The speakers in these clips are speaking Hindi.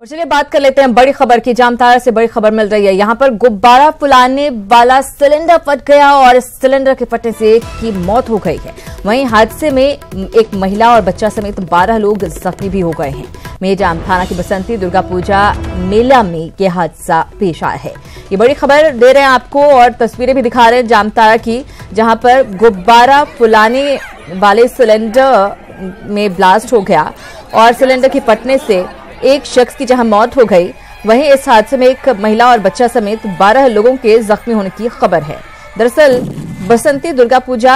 और चलिए बात कर लेते हैं बड़ी खबर की। जामताड़ा से बड़ी खबर मिल रही है। यहां पर गुब्बारा फुलाने वाला सिलेंडर फट गया और सिलेंडर के फटने से एक की मौत हो गई है। वहीं हादसे में एक महिला और बच्चा समेत 12 लोग जख्मी भी हो गए हैं। मेजाम थाना की बसंती दुर्गा पूजा मेला में यह हादसा पेश आया है। ये बड़ी खबर दे रहे हैं आपको और तस्वीरें भी दिखा रहे हैं जामताड़ा की, जहां पर गुब्बारा फुलाने वाले सिलेंडर में ब्लास्ट हो गया और सिलेंडर के फटने से एक शख्स की जहां मौत हो गई, वहीं इस हादसे में एक महिला और बच्चा समेत 12 लोगों के जख्मी होने की खबर है। दरअसल बसंती दुर्गा पूजा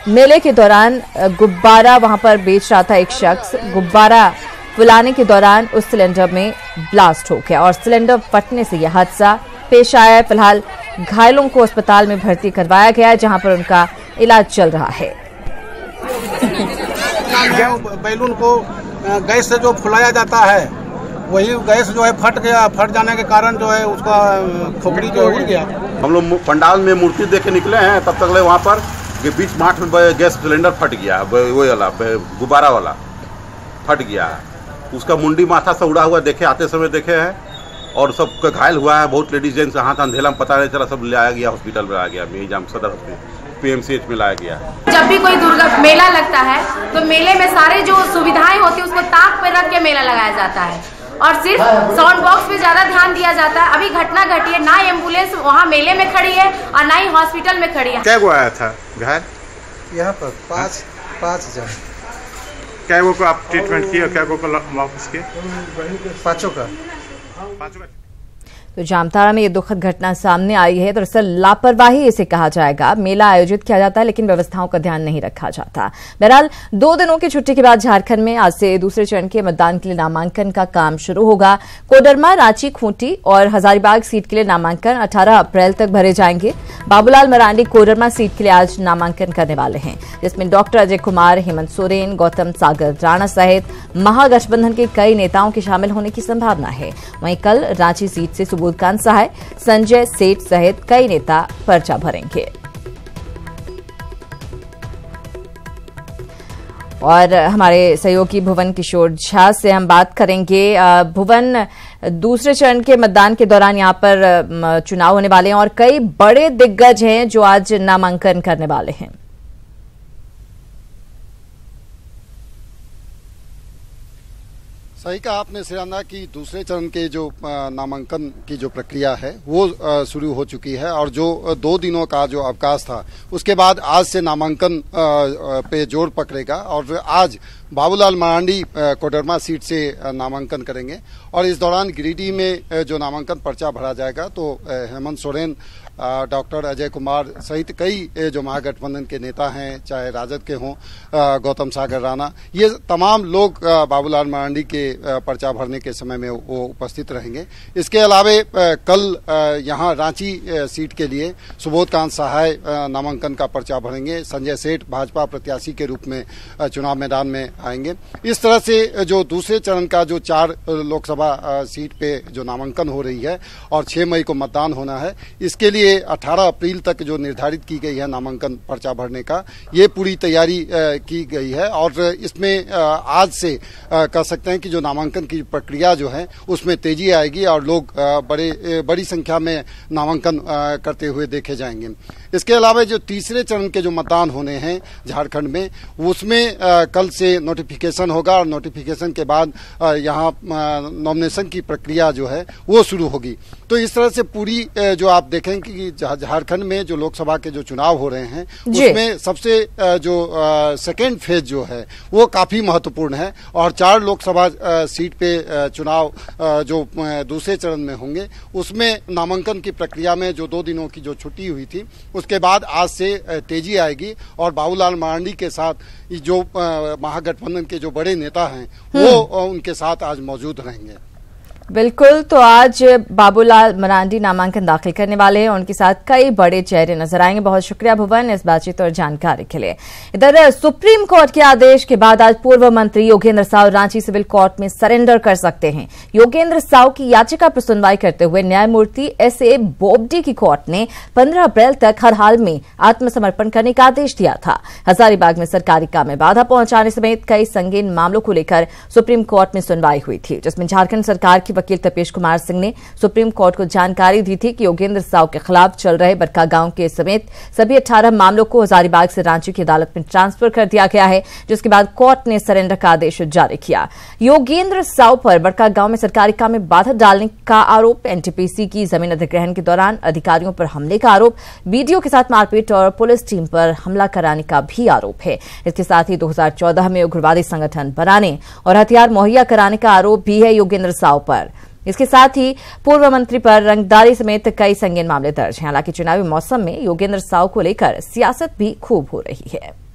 मेले के दौरान गुब्बारा वहां पर बेच रहा था एक शख्स। गुब्बारा फुलाने के दौरान उस सिलेंडर में ब्लास्ट हो गया और सिलेंडर फटने से यह हादसा पेश आया। फिलहाल घायलों को अस्पताल में भर्ती करवाया गया है, जहां पर उनका इलाज चल रहा है। बैलून को गैस से जो फुलाया जाता है, वही गैस जो है फट गया। फट जाने के कारण जो है उसका खोपड़ी जो उड़ गया। हम लोग पंडाल में मूर्ति देख के निकले हैं, तब तक वहाँ पर बीच माठ में गैस सिलेंडर फट गया। वो वाला गुब्बारा वाला फट गया। उसका मुंडी माथा से उड़ा हुआ देखे, आते समय देखे हैं और सब घायल हुआ है। बहुत लेडीज जेंट्स हाथ अंधेला में पता नहीं चला, सब लाया गया हॉस्पिटल में, लाया गया मेजाम सदर PMCH में लाया गया। जब भी कोई दुर्गा मेला लगता है तो मेले में सारे जो सुविधाएं होती है उसको ताक पे रख के मेला लगाया जाता है और सिर्फ साउंड बॉक्स पे ज्यादा ध्यान दिया जाता है। अभी घटना घटी है, ना एम्बुलेंस वहाँ मेले में खड़ी है और ना ही हॉस्पिटल में खड़ी है। क्या वो आया था घायल? यहाँ पर पाँच जन। क्या वो को आप ट्रीटमेंट किए, क्या को वापस किए? पाँचों का। तो जामताड़ा में ये दुखद घटना सामने आई है। दरअसल लापरवाही इसे कहा जाएगा। मेला आयोजित किया जाता है लेकिन व्यवस्थाओं का ध्यान नहीं रखा जाता। बहरहाल 2 दिनों की छुट्टी के बाद झारखंड में आज से दूसरे चरण के मतदान के लिए नामांकन का काम शुरू होगा। कोडरमा, रांची, खूंटी और हजारीबाग सीट के लिए नामांकन 18 अप्रैल तक भरे जाएंगे। बाबूलाल मरांडी कोडरमा सीट के लिए आज नामांकन करने वाले हैं, जिसमें डॉक्टर अजय कुमार, हेमंत सोरेन, गौतम सागर राणा सहित महागठबंधन के कई नेताओं के शामिल होने की संभावना है। वहीं कल रांची सीट से सुबोधकांत सहाय, संजय सेठ सहित कई नेता पर्चा भरेंगे। और हमारे सहयोगी भुवन किशोर झा से हम बात करेंगे। भुवन, दूसरे चरण के मतदान के दौरान यहां पर चुनाव होने वाले हैं और कई बड़े दिग्गज हैं जो आज नामांकन करने वाले हैं। सही कहा आपने श्रेयांदा की दूसरे चरण के जो नामांकन की जो प्रक्रिया है वो शुरू हो चुकी है और जो 2 दिनों का जो अवकाश था उसके बाद आज से नामांकन पे जोर पकड़ेगा और आज बाबूलाल मरांडी कोडरमा सीट से नामांकन करेंगे और इस दौरान गिरिडीह में जो नामांकन पर्चा भरा जाएगा तो हेमंत सोरेन, डॉक्टर अजय कुमार सहित कई जो महागठबंधन के नेता हैं, चाहे राजद के हों, गौतम सागर राणा, ये तमाम लोग बाबूलाल मरांडी के पर्चा भरने के समय में वो उपस्थित रहेंगे। इसके अलावे कल यहाँ रांची सीट के लिए सुबोधकांत सहाय नामांकन का पर्चा भरेंगे। संजय सेठ भाजपा प्रत्याशी के रूप में चुनाव मैदान में आएंगे। इस तरह से जो दूसरे चरण का जो 4 लोकसभा सीट पे जो नामांकन हो रही है और 6 मई को मतदान होना है, इसके लिए 18 अप्रैल तक जो निर्धारित की गई है नामांकन पर्चा भरने का, ये पूरी तैयारी की गई है और इसमें आज से कह सकते हैं कि जो नामांकन की प्रक्रिया जो है उसमें तेजी आएगी और लोग बड़ी संख्या में नामांकन करते हुए देखे जाएंगे। इसके अलावा जो तीसरे चरण के जो मतदान होने हैं झारखंड में, उसमें कल से नोटिफिकेशन होगा और नोटिफिकेशन के बाद यहाँ नॉमिनेशन की प्रक्रिया जो है वो शुरू होगी। तो इस तरह से पूरी जो आप देखें कि झारखंड में जो लोकसभा के जो चुनाव हो रहे हैं उसमें सबसे जो सेकेंड फेज जो है वो काफी महत्वपूर्ण है और 4 लोकसभा सीट पे चुनाव जो दूसरे चरण में होंगे उसमें नामांकन की प्रक्रिया में जो 2 दिनों की जो छुट्टी हुई थी उसके बाद आज से तेजी आएगी और बाबूलाल मरांडी के साथ जो महागठबंधन के जो बड़े नेता हैं वो उनके साथ आज मौजूद रहेंगे। बिल्कुल, तो आज बाबूलाल मरांडी नामांकन दाखिल करने वाले हैं। उनके साथ कई बड़े चेहरे नजर आएंगे। बहुत शुक्रिया भुवन इस बातचीत और जानकारी के लिए। इधर सुप्रीम कोर्ट के आदेश के बाद आज पूर्व मंत्री योगेंद्र साव रांची सिविल कोर्ट में सरेंडर कर सकते हैं। योगेंद्र साव की याचिका पर सुनवाई करते हुए न्यायमूर्ति एसए बोबडे की कोर्ट ने 15 अप्रैल तक हर हाल में आत्मसमर्पण करने का आदेश दिया था। हजारीबाग में सरकारी काम में बाधा पहुंचाने समेत कई संगीन मामलों को लेकर सुप्रीम कोर्ट में सुनवाई हुई थी, जिसमें झारखंड सरकार की वकील तपेश कुमार सिंह ने सुप्रीम कोर्ट को जानकारी दी थी कि योगेंद्र साव के खिलाफ चल रहे बड़कागांव के समेत सभी 18 मामलों को हजारीबाग से रांची की अदालत में ट्रांसफर कर दिया गया है, जिसके बाद कोर्ट ने सरेंडर का आदेश जारी किया। योगेंद्र साव पर बड़कागांव में सरकारी काम में बाधा डालने का आरोप, एनटीपीसी की जमीन अधिग्रहण के दौरान अधिकारियों पर हमले का आरोप, बीडीओ के साथ मारपीट और पुलिस टीम पर हमला कराने का भी आरोप है। इसके साथ ही 2014 में उग्रवादी संगठन बनाने और हथियार मुहैया कराने का आरोप भी है योगेंद्र साव पर। इसके साथ ही पूर्व मंत्री पर रंगदारी समेत कई संगीन मामले दर्ज हैं। हालांकि चुनावी मौसम में योगेंद्र साव को लेकर सियासत भी खूब हो रही है।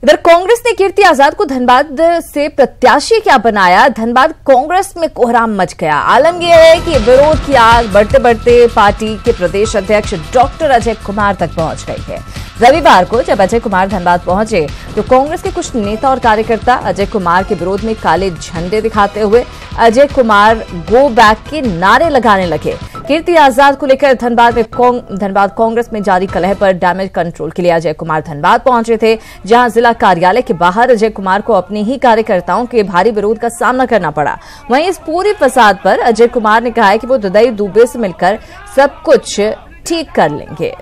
इधर कांग्रेस ने कीर्ति आजाद को धनबाद से प्रत्याशी क्या बनाया, धनबाद कांग्रेस में कोहराम मच गया। आलम यह है कि विरोध की आग बढ़ते बढ़ते पार्टी के प्रदेश अध्यक्ष डॉक्टर अजय कुमार तक पहुंच गई है। रविवार को जब अजय कुमार धनबाद पहुंचे तो कांग्रेस के कुछ नेता और कार्यकर्ता अजय कुमार के विरोध में काले झंडे दिखाते हुए अजय कुमार गो बैक के नारे लगाने लगे। कीर्ति आजाद को लेकर धनबाद कांग्रेस में जारी कलह पर डैमेज कंट्रोल के लिए अजय कुमार धनबाद पहुंचे थे, जहां जिला कार्यालय के बाहर अजय कुमार को अपने ही कार्यकर्ताओं के भारी विरोध का सामना करना पड़ा। वहीं इस पूरी फसाद पर अजय कुमार ने कहा है कि वो ददई दुबे से मिलकर सब कुछ ठीक कर लेंगे।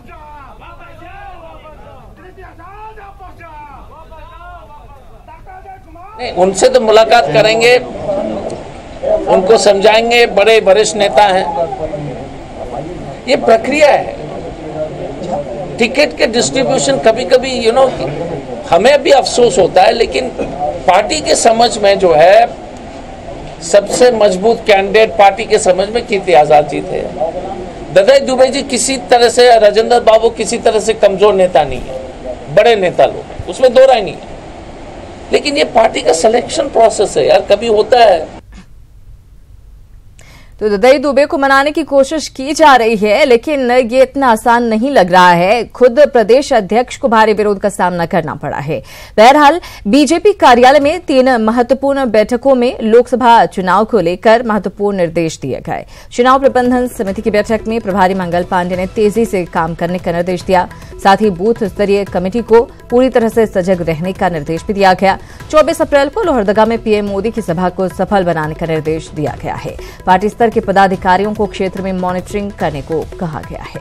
उनसे तो मुलाकात करेंगे, उनको समझाएंगे, बड़े वरिष्ठ नेता हैं। ये प्रक्रिया है। टिकट के डिस्ट्रीब्यूशन कभी कभी हमें भी अफसोस होता है, लेकिन पार्टी के समझ में जो है सबसे मजबूत कैंडिडेट पार्टी के समझ में कीर्ति आजाद जी थे। ददई दुबे जी किसी तरह से, राजेंद्र बाबू किसी तरह से कमजोर नेता नहीं है, बड़े नेता लोग, उसमें दो राय नहीं है। लेकिन ये पार्टी का सिलेक्शन प्रोसेस है यार, कभी होता है। तो ददई दुबे को मनाने की कोशिश की जा रही है, लेकिन ये इतना आसान नहीं लग रहा है। खुद प्रदेश अध्यक्ष को भारी विरोध का सामना करना पड़ा है। बहरहाल बीजेपी कार्यालय में 3 महत्वपूर्ण बैठकों में लोकसभा चुनाव को लेकर महत्वपूर्ण निर्देश दिए गए। चुनाव प्रबंधन समिति की बैठक में प्रभारी मंगल पांडे ने तेजी से काम करने का निर्देश दिया। साथ ही बूथ स्तरीय कमेटी को पूरी तरह से सजग रहने का निर्देश भी दिया गया। 24 अप्रैल को लोहरदगा में पीएम मोदी की सभा को सफल बनाने का निर्देश दिया गया है। पार्टी स्तर के पदाधिकारियों को क्षेत्र में मॉनिटरिंग करने को कहा गया है।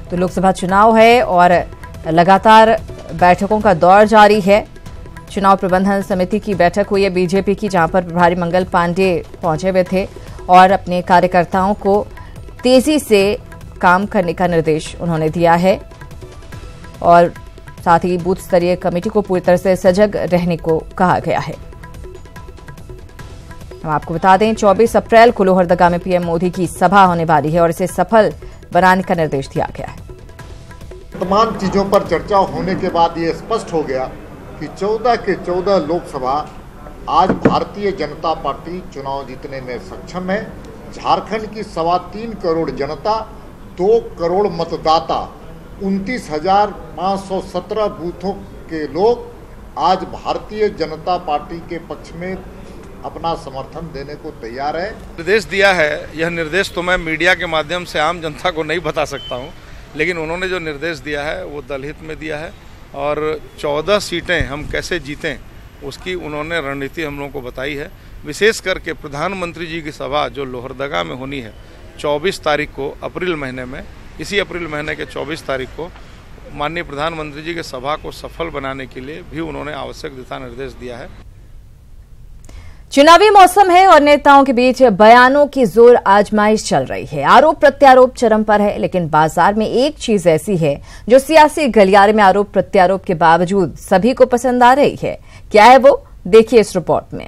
तो लोकसभा चुनाव है और लगातार बैठकों का दौर जारी है। चुनाव प्रबंधन समिति की बैठक हुई है बीजेपी की, जहां पर प्रभारी मंगल पांडे पहुंचे हुए थे और अपने कार्यकर्ताओं को तेजी से काम करने का निर्देश उन्होंने दिया है और साथ ही बूथ स्तरीय कमेटी को पूरी तरह से सजग रहने को कहा गया है। हम आपको बता दें 24 अप्रैल को लोहरदगा में पीएम मोदी की सभा होने वाली है और इसे सफल बनाने का निर्देश दिया गया है। तमाम चीजों पर चर्चा होने के बाद ये स्पष्ट हो गया कि 14 के 14 लोकसभा आज भारतीय जनता पार्टी चुनाव जीतने में सक्षम है। झारखंड की 3.25 करोड़ जनता, 2 करोड़ मतदाता, 29,517 बूथों के लोग आज भारतीय जनता पार्टी के पक्ष में अपना समर्थन देने को तैयार है। निर्देश दिया है, यह निर्देश तो मैं मीडिया के माध्यम से आम जनता को नहीं बता सकता हूं, लेकिन उन्होंने जो निर्देश दिया है वो दलहित में दिया है और 14 सीटें हम कैसे जीतें उसकी उन्होंने रणनीति हम लोगों को बताई है। विशेष करके प्रधानमंत्री जी की सभा जो लोहरदगा में होनी है 24 तारीख को अप्रैल महीने में, इसी अप्रैल महीने के 24 तारीख को माननीय प्रधानमंत्री जी की सभा को सफल बनाने के लिए भी उन्होंने आवश्यक दिशा निर्देश दिया है। चुनावी मौसम है और नेताओं के बीच बयानों की जोर आजमाइश चल रही है। आरोप प्रत्यारोप चरम पर है, लेकिन बाजार में एक चीज ऐसी है जो सियासी गलियारे में आरोप प्रत्यारोप के बावजूद सभी को पसंद आ रही है। क्या है वो? देखिए इस रिपोर्ट में।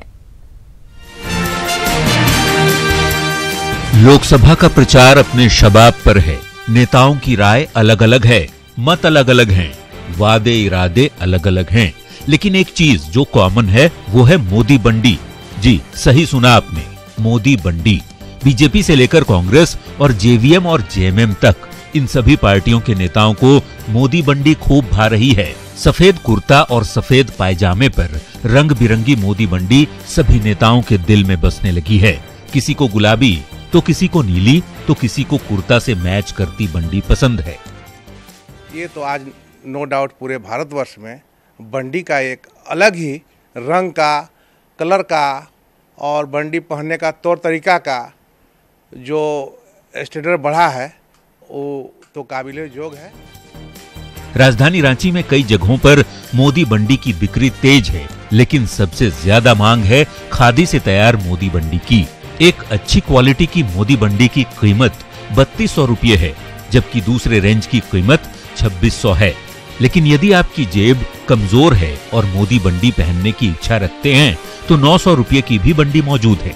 लोकसभा का प्रचार अपने शबाब पर है। नेताओं की राय अलग अलग है, मत अलग अलग हैं, वादे इरादे अलग अलग हैं, लेकिन एक चीज जो कॉमन है वो है मोदी बंडी। जी सही सुना आपने, मोदी बंडी। बीजेपी से लेकर कांग्रेस और जेवीएम और जेएमएम तक इन सभी पार्टियों के नेताओं को मोदी बंडी खूब भा रही है। सफेद कुर्ता और सफेद पायजामे पर रंग बिरंगी मोदी बंडी सभी नेताओं के दिल में बसने लगी है। किसी को गुलाबी तो किसी को नीली तो किसी को कुर्ता से मैच करती बंडी पसंद है। ये तो आज नो डाउट पूरे भारतवर्ष में बंडी का एक अलग ही रंग का, कलर का और बंडी पहनने का तौर तरीका का जो स्टैंडर्ड बढ़ा है वो तो काबिले जोग है। राजधानी रांची में कई जगहों पर मोदी बंडी की बिक्री तेज है, लेकिन सबसे ज्यादा मांग है खादी से तैयार मोदी बंडी की। एक अच्छी क्वालिटी की मोदी बंडी की कीमत 3200 रुपये है, जबकि दूसरे रेंज की कीमत 2600 है। लेकिन यदि आपकी जेब कमजोर है और मोदी बंडी पहनने की इच्छा रखते हैं तो 900 रुपये की भी बंडी मौजूद है।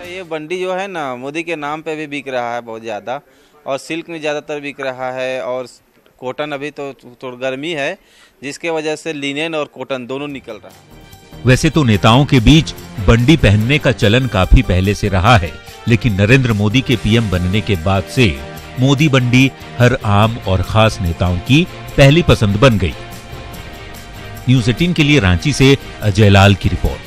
ये बंडी जो है ना मोदी के नाम पे भी बिक रहा है बहुत ज्यादा, और सिल्क में ज्यादातर बिक रहा है, और कॉटन अभी तो थोड़ी गर्मी है जिसके वजह से लिनेन और कॉटन दोनों निकल रहा है। वैसे तो नेताओं के बीच बंडी पहनने का चलन काफी पहले से रहा है, लेकिन नरेंद्र मोदी के पीएम बनने के बाद से मोदी बंडी हर आम और खास नेताओं की पहली पसंद बन गई। न्यूज़ 18 के लिए रांची से अजय लाल की रिपोर्ट।